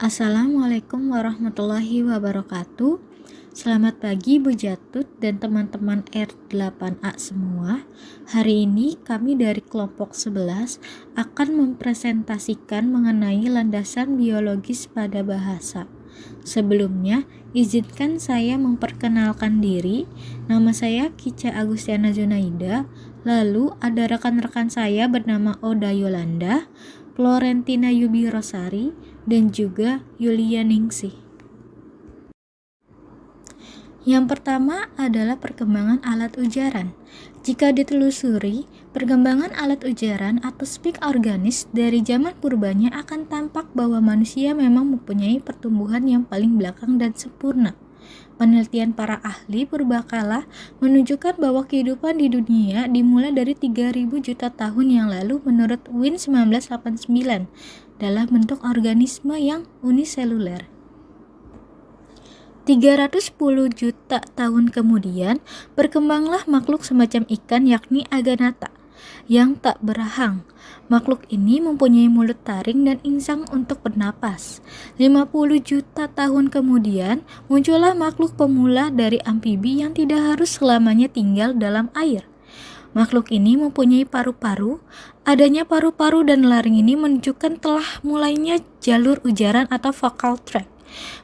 Assalamualaikum warahmatullahi wabarakatuh. Selamat pagi Bu Jatut dan teman-teman R8A semua. Hari ini kami dari kelompok 11 akan mempresentasikan mengenai landasan biologis pada bahasa. Sebelumnya, izinkan saya memperkenalkan diri. Nama saya Kica Agustiana Junaida. Lalu ada rekan-rekan saya bernama Oda Yolanda, Florentina Yubi Rosari, dan juga Yulia Ningsih. Yang pertama adalah perkembangan alat ujaran. Jika ditelusuri, perkembangan alat ujaran atau speak organis dari zaman purbanya akan tampak bahwa manusia memang mempunyai pertumbuhan yang paling belakang dan sempurna. Penelitian para ahli purbakala menunjukkan bahwa kehidupan di dunia dimulai dari 3.000 juta tahun yang lalu menurut Wien 1989 dalam bentuk organisme yang uniseluler. 310 juta tahun kemudian berkembanglah makhluk semacam ikan yakni Aganata yang tak berahang. Makhluk ini mempunyai mulut taring dan insang untuk bernapas. 50 juta tahun kemudian muncullah makhluk pemula dari amfibi yang tidak harus selamanya tinggal dalam air. Makhluk ini mempunyai paru-paru. Adanya paru-paru dan laring ini menunjukkan telah mulainya jalur ujaran atau vocal tract.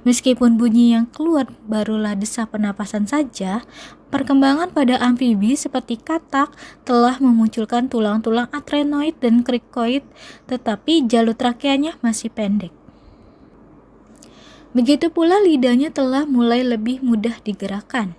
Meskipun bunyi yang keluar barulah desah pernapasan saja, perkembangan pada amfibi seperti katak telah memunculkan tulang-tulang adrenoid dan krikoid, tetapi jalur trakeanya masih pendek. Begitu pula lidahnya telah mulai lebih mudah digerakkan.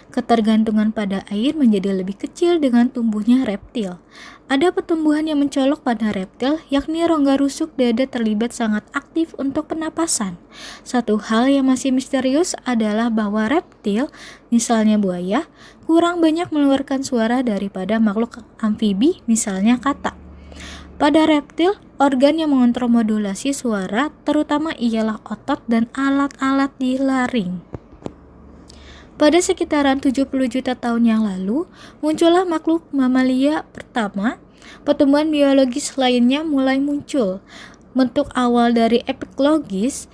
Ketergantungan pada air menjadi lebih kecil dengan tumbuhnya reptil. Ada pertumbuhan yang mencolok pada reptil, yakni rongga rusuk dada terlibat sangat aktif untuk pernapasan. Satu hal yang masih misterius adalah bahwa reptil, misalnya buaya, kurang banyak mengeluarkan suara daripada makhluk amfibi, misalnya katak. Pada reptil, organ yang mengontrol modulasi suara terutama ialah otot dan alat-alat di laring. Pada sekitaran 70 juta tahun yang lalu, muncullah makhluk mamalia pertama. Pertumbuhan biologis lainnya mulai muncul. Bentuk awal dari epiglottis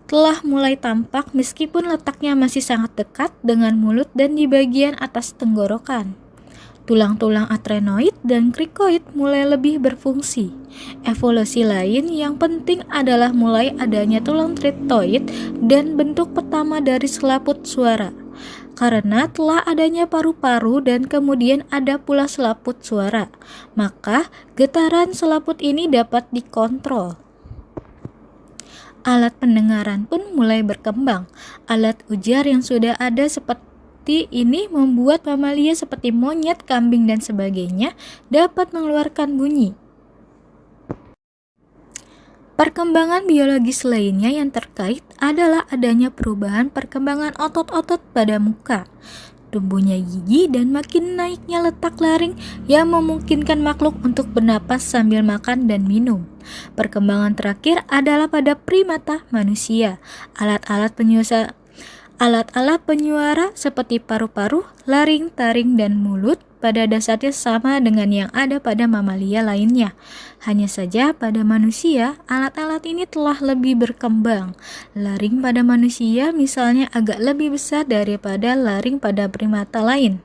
telah mulai tampak meskipun letaknya masih sangat dekat dengan mulut dan di bagian atas tenggorokan. Tulang-tulang adrenoid dan krikoid mulai lebih berfungsi. Evolusi lain yang penting adalah mulai adanya tulang tritoid dan bentuk pertama dari selaput suara. Karena telah adanya paru-paru dan kemudian ada pula selaput suara, maka getaran selaput ini dapat dikontrol. Alat pendengaran pun mulai berkembang. Alat ujar yang sudah ada seperti ini membuat mamalia seperti monyet, kambing, dan sebagainya dapat mengeluarkan bunyi. Perkembangan biologis lainnya yang terkait adalah adanya perubahan perkembangan otot-otot pada muka, tumbuhnya gigi, dan makin naiknya letak laring yang memungkinkan makhluk untuk bernapas sambil makan dan minum. Perkembangan terakhir adalah pada primata manusia. Alat-alat penyuara seperti paru-paru, laring, taring, dan mulut pada dasarnya sama dengan yang ada pada mamalia lainnya. Hanya saja pada manusia, alat-alat ini telah lebih berkembang. Laring pada manusia misalnya agak lebih besar daripada laring pada primata lain.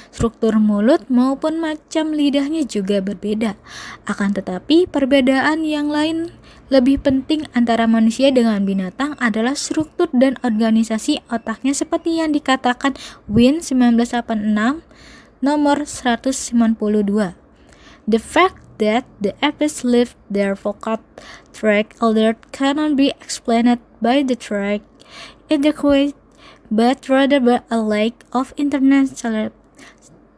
Struktur mulut maupun macam lidahnya juga berbeda. Akan tetapi, perbedaan yang lain lebih penting antara manusia dengan binatang adalah struktur dan organisasi otaknya seperti yang dikatakan Wien 1986 nomor 192. The fact that the apes leave their vocal tract altered cannot be explained by the tract adequate, but rather by a lack of internal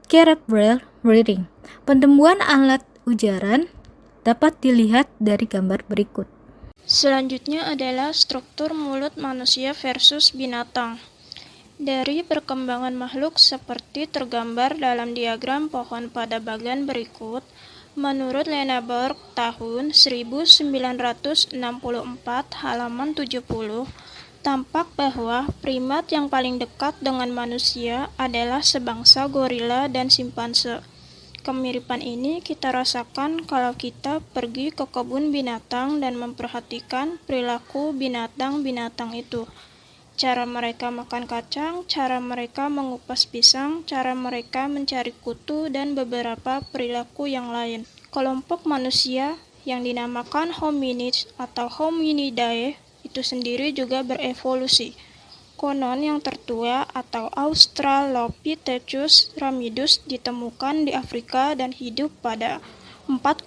cerebral reading. Pertumbuhan alat ujaran dapat dilihat dari gambar berikut. Selanjutnya adalah struktur mulut manusia versus binatang. Dari perkembangan makhluk seperti tergambar dalam diagram pohon pada bagian berikut, menurut Lenneberg tahun 1964 halaman 70, tampak bahwa primat yang paling dekat dengan manusia adalah sebangsa gorila dan simpanse. Kemiripan ini kita rasakan kalau kita pergi ke kebun binatang dan memperhatikan perilaku binatang-binatang itu. Cara mereka makan kacang, cara mereka mengupas pisang, cara mereka mencari kutu, dan beberapa perilaku yang lain. Kelompok manusia yang dinamakan hominids atau hominidae itu sendiri juga berevolusi. Konon yang tertua atau Australopithecus ramidus ditemukan di Afrika dan hidup pada 4,5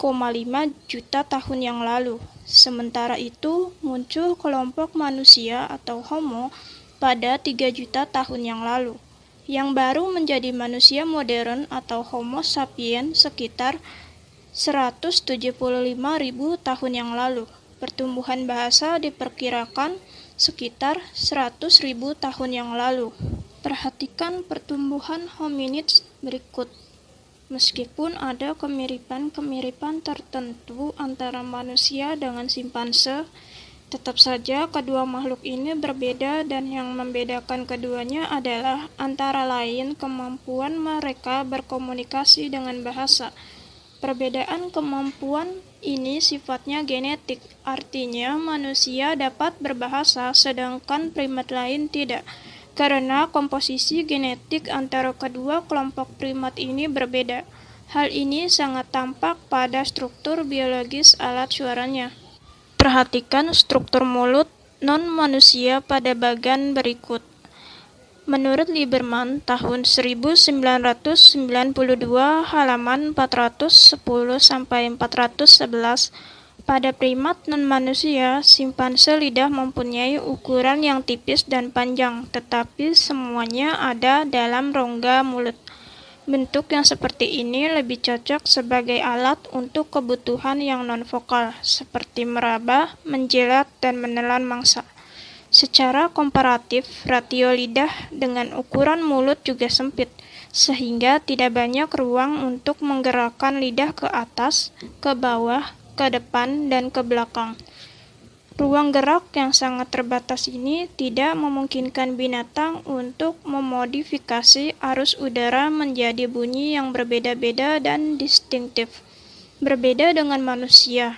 juta tahun yang lalu. Sementara itu, muncul kelompok manusia atau Homo pada 3 juta tahun yang lalu. Yang baru menjadi manusia modern atau Homo sapiens sekitar 175.000 tahun yang lalu. Pertumbuhan bahasa diperkirakan sekitar 100.000 tahun yang lalu. Perhatikan pertumbuhan hominids berikut. Meskipun ada kemiripan-kemiripan tertentu antara manusia dengan simpanse, tetap saja kedua makhluk ini berbeda dan yang membedakan keduanya adalah antara lain kemampuan mereka berkomunikasi dengan bahasa. Perbedaan kemampuan ini sifatnya genetik, artinya manusia dapat berbahasa sedangkan primat lain tidak, karena komposisi genetik antara kedua kelompok primat ini berbeda. Hal ini sangat tampak pada struktur biologis alat suaranya. Perhatikan struktur mulut non-manusia pada bagan berikut. Menurut Lieberman, tahun 1992, halaman 410-411, pada primat non-manusia, simpanse lidah mempunyai ukuran yang tipis dan panjang, tetapi semuanya ada dalam rongga mulut. Bentuk yang seperti ini lebih cocok sebagai alat untuk kebutuhan yang non-vokal, seperti meraba, menjilat, dan menelan mangsa. Secara komparatif, ratio lidah dengan ukuran mulut juga sempit, sehingga tidak banyak ruang untuk menggerakkan lidah ke atas, ke bawah, ke depan, dan ke belakang. Ruang gerak yang sangat terbatas ini tidak memungkinkan binatang untuk memodifikasi arus udara menjadi bunyi yang berbeda-beda dan distintif. Berbeda dengan manusia,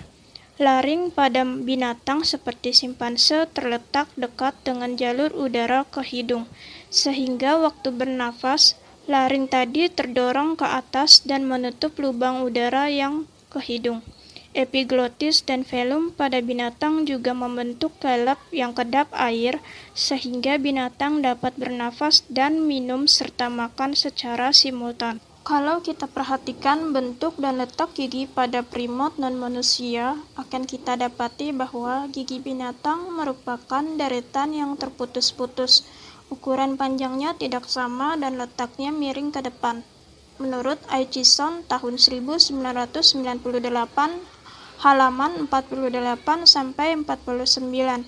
laring pada binatang seperti simpanse terletak dekat dengan jalur udara ke hidung, sehingga waktu bernafas, laring tadi terdorong ke atas dan menutup lubang udara yang ke hidung. Epiglotis dan velum pada binatang juga membentuk kelep yang kedap air, sehingga binatang dapat bernafas dan minum serta makan secara simultan. Kalau kita perhatikan bentuk dan letak gigi pada primat non-manusia, akan kita dapati bahwa gigi binatang merupakan deretan yang terputus-putus. Ukuran panjangnya tidak sama dan letaknya miring ke depan. Menurut Aitchison tahun 1998, halaman 48-49,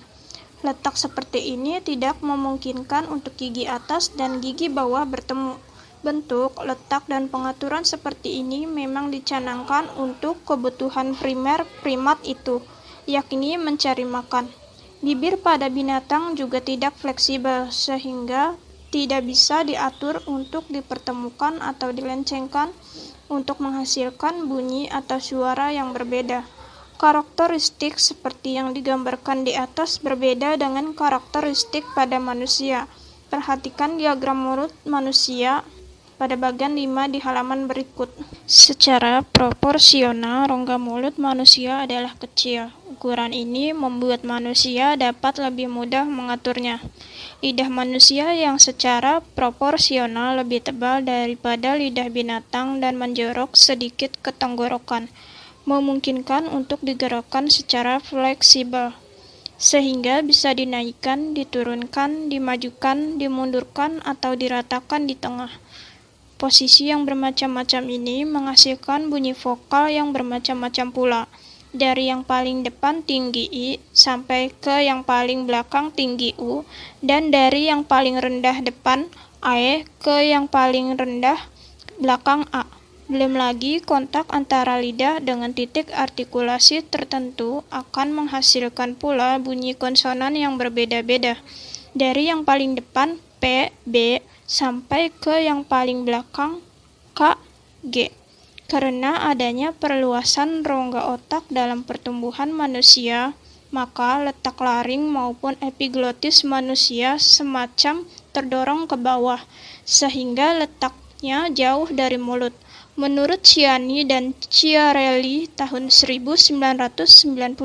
letak seperti ini tidak memungkinkan untuk gigi atas dan gigi bawah bertemu. Bentuk, letak, dan pengaturan seperti ini memang dicanangkan untuk kebutuhan primer primat itu, yakni mencari makan. Bibir pada binatang juga tidak fleksibel, sehingga tidak bisa diatur untuk dipertemukan atau dilencengkan untuk menghasilkan bunyi atau suara yang berbeda. Karakteristik seperti yang digambarkan di atas berbeda dengan karakteristik pada manusia. Perhatikan diagram mulut manusia pada bagian 5 di halaman berikut. Secara proporsional, rongga mulut manusia adalah kecil. Ukuran ini membuat manusia dapat lebih mudah mengaturnya. Lidah manusia yang secara proporsional lebih tebal daripada lidah binatang dan menjorok sedikit ke tenggorokan, memungkinkan untuk digerakkan secara fleksibel, sehingga bisa dinaikkan, diturunkan, dimajukan, dimundurkan, atau diratakan di tengah. Posisi yang bermacam-macam ini menghasilkan bunyi vokal yang bermacam-macam pula, dari yang paling depan tinggi I sampai ke yang paling belakang tinggi U, dan dari yang paling rendah depan AE ke yang paling rendah belakang A. Belum lagi kontak antara lidah dengan titik artikulasi tertentu akan menghasilkan pula bunyi konsonan yang berbeda-beda, dari yang paling depan P, B, sampai ke yang paling belakang K, G. Karena adanya perluasan rongga otak dalam pertumbuhan manusia, maka letak laring maupun epiglotis manusia semacam terdorong ke bawah, sehingga letaknya jauh dari mulut. Menurut Ciani dan Chiarelli tahun 1992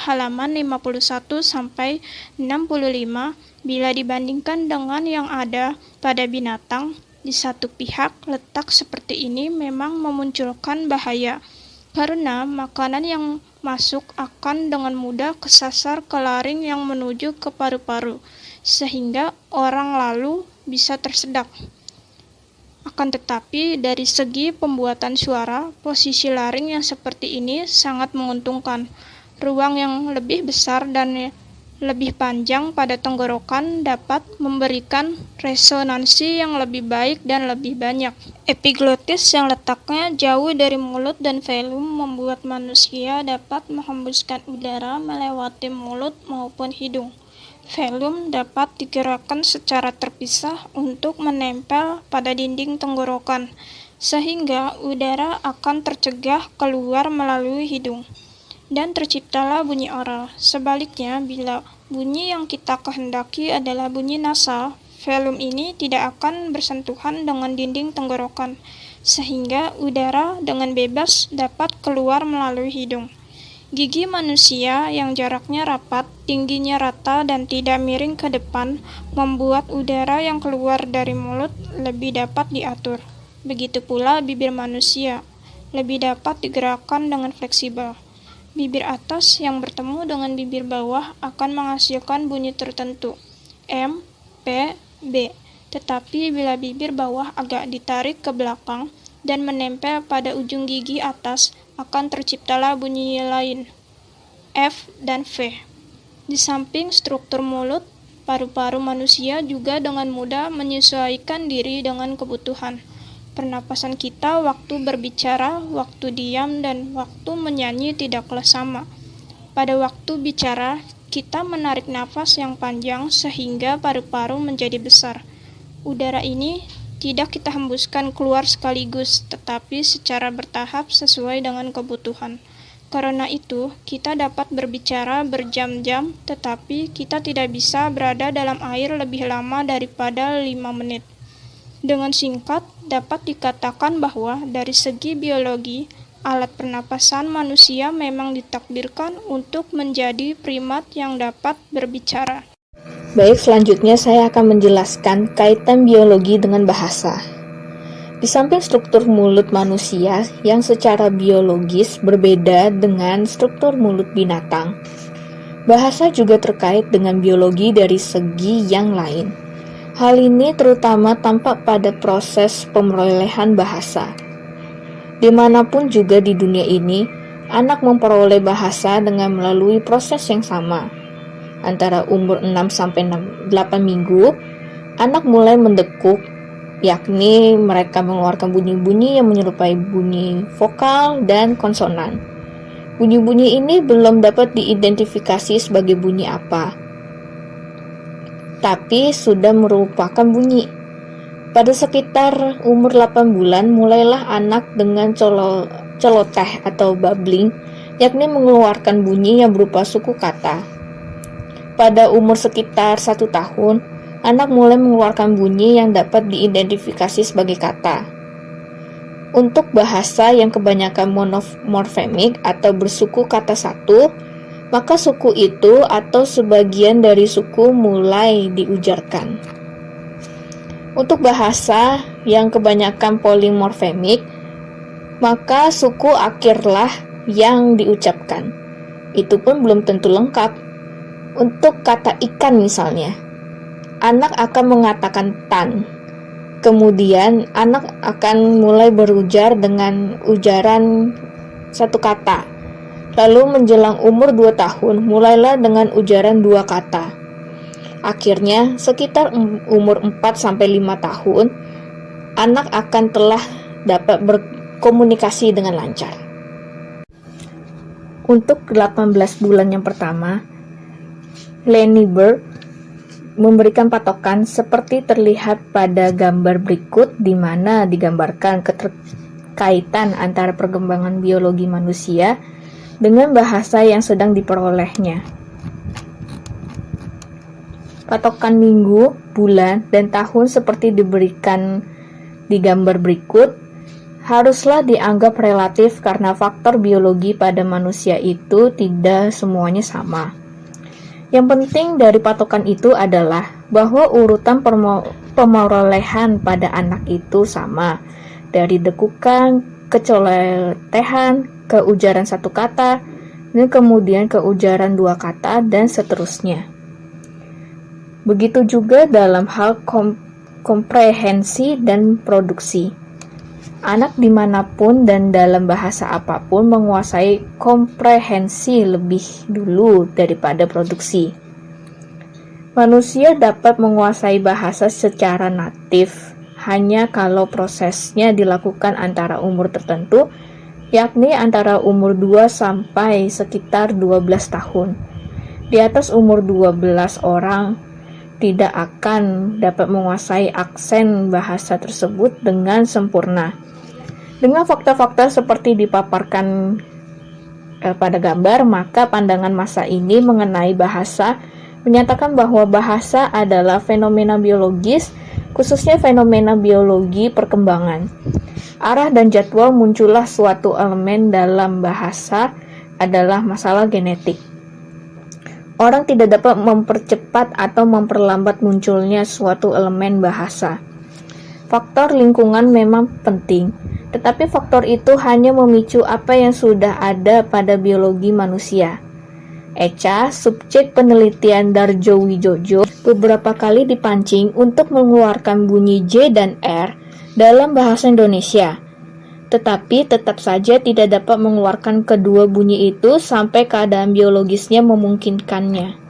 halaman 51-65, bila dibandingkan dengan yang ada pada binatang, di satu pihak letak seperti ini memang memunculkan bahaya, karena makanan yang masuk akan dengan mudah kesasar ke laring yang menuju ke paru-paru, sehingga orang lalu bisa tersedak. Akan tetapi, dari segi pembuatan suara, posisi laring yang seperti ini sangat menguntungkan. Ruang yang lebih besar dan lebih panjang pada tenggorokan dapat memberikan resonansi yang lebih baik dan lebih banyak. Epiglotis yang letaknya jauh dari mulut dan velum membuat manusia dapat menghembuskan udara melewati mulut maupun hidung. Velum dapat digerakkan secara terpisah untuk menempel pada dinding tenggorokan, sehingga udara akan tercegah keluar melalui hidung, dan terciptalah bunyi oral. Sebaliknya, bila bunyi yang kita kehendaki adalah bunyi nasal, velum ini tidak akan bersentuhan dengan dinding tenggorokan, sehingga udara dengan bebas dapat keluar melalui hidung. Gigi manusia yang jaraknya rapat, tingginya rata, dan tidak miring ke depan membuat udara yang keluar dari mulut lebih dapat diatur. Begitu pula bibir manusia lebih dapat digerakkan dengan fleksibel. Bibir atas yang bertemu dengan bibir bawah akan menghasilkan bunyi tertentu, M, P, B. Tetapi bila bibir bawah agak ditarik ke belakang dan menempel pada ujung gigi atas, akan terciptalah bunyi lain, F dan V. Di samping struktur mulut, paru-paru manusia juga dengan mudah menyesuaikan diri dengan kebutuhan pernapasan kita waktu berbicara, waktu diam, dan waktu menyanyi tidaklah sama. Pada waktu bicara, kita menarik nafas yang panjang sehingga paru-paru menjadi besar. Udara ini tidak kita hembuskan keluar sekaligus, tetapi secara bertahap sesuai dengan kebutuhan. Karena itu, kita dapat berbicara berjam-jam, tetapi kita tidak bisa berada dalam air lebih lama daripada 5 menit. Dengan singkat, dapat dikatakan bahwa dari segi biologi, alat pernapasan manusia memang ditakdirkan untuk menjadi primat yang dapat berbicara. Baik, selanjutnya saya akan menjelaskan kaitan biologi dengan bahasa. Di samping struktur mulut manusia yang secara biologis berbeda dengan struktur mulut binatang, bahasa juga terkait dengan biologi dari segi yang lain. Hal ini terutama tampak pada proses pemerolehan bahasa. Dimanapun juga di dunia ini, anak memperoleh bahasa dengan melalui proses yang sama. Antara umur 6-8 minggu, anak mulai mendekuk, yakni mereka mengeluarkan bunyi-bunyi yang menyerupai bunyi vokal dan konsonan. Bunyi-bunyi ini belum dapat diidentifikasi sebagai bunyi apa, tapi sudah merupakan bunyi. Pada sekitar umur 8 bulan, mulailah anak dengan celoteh atau babbling, yakni mengeluarkan bunyi yang berupa suku kata. Pada umur sekitar 1 tahun, anak mulai mengeluarkan bunyi yang dapat diidentifikasi sebagai kata. Untuk bahasa yang kebanyakan monomorfemik atau bersuku kata satu, maka suku itu atau sebagian dari suku mulai diujarkan. Untuk bahasa yang kebanyakan polimorfemik, maka suku akhirlah yang diucapkan. Itu pun belum tentu lengkap. Untuk kata ikan misalnya, anak akan mengatakan tan. Kemudian anak akan mulai berujar dengan ujaran satu kata. Lalu menjelang umur 2 tahun, mulailah dengan ujaran 2 kata. Akhirnya, sekitar umur 4-5 tahun, anak akan telah dapat berkomunikasi dengan lancar. Untuk 18 bulan yang pertama, Lenny Bird memberikan patokan seperti terlihat pada gambar berikut, di mana digambarkan kaitan antara perkembangan biologi manusia dengan bahasa yang sedang diperolehnya. Patokan minggu, bulan, dan tahun seperti diberikan di gambar berikut haruslah dianggap relatif karena faktor biologi pada manusia itu tidak semuanya sama. Yang penting dari patokan itu adalah bahwa urutan pemerolehan pada anak itu sama, dari dekukan, kecelotehan, ke ujaran satu kata, dan kemudian ke ujaran dua kata, dan seterusnya. Begitu juga dalam hal komprehensi dan produksi. Anak dimanapun dan dalam bahasa apapun menguasai komprehensi lebih dulu daripada produksi. Manusia dapat menguasai bahasa secara natif hanya kalau prosesnya dilakukan antara umur tertentu, yakni antara umur 2 sampai sekitar 12 tahun. Di atas umur 12 orang tidak akan dapat menguasai aksen bahasa tersebut dengan sempurna. Dengan fakta-fakta seperti dipaparkan pada gambar, maka pandangan masa ini mengenai bahasa menyatakan bahwa bahasa adalah fenomena biologis, khususnya fenomena biologi perkembangan. Arah dan jadwal muncullah suatu elemen dalam bahasa adalah masalah genetik. Orang tidak dapat mempercepat atau memperlambat munculnya suatu elemen bahasa. Faktor lingkungan memang penting, tetapi faktor itu hanya memicu apa yang sudah ada pada biologi manusia. Echa, subjek penelitian Darjo Wijojo, beberapa kali dipancing untuk mengeluarkan bunyi J dan R dalam bahasa Indonesia, tetapi tetap saja tidak dapat mengeluarkan kedua bunyi itu sampai keadaan biologisnya memungkinkannya.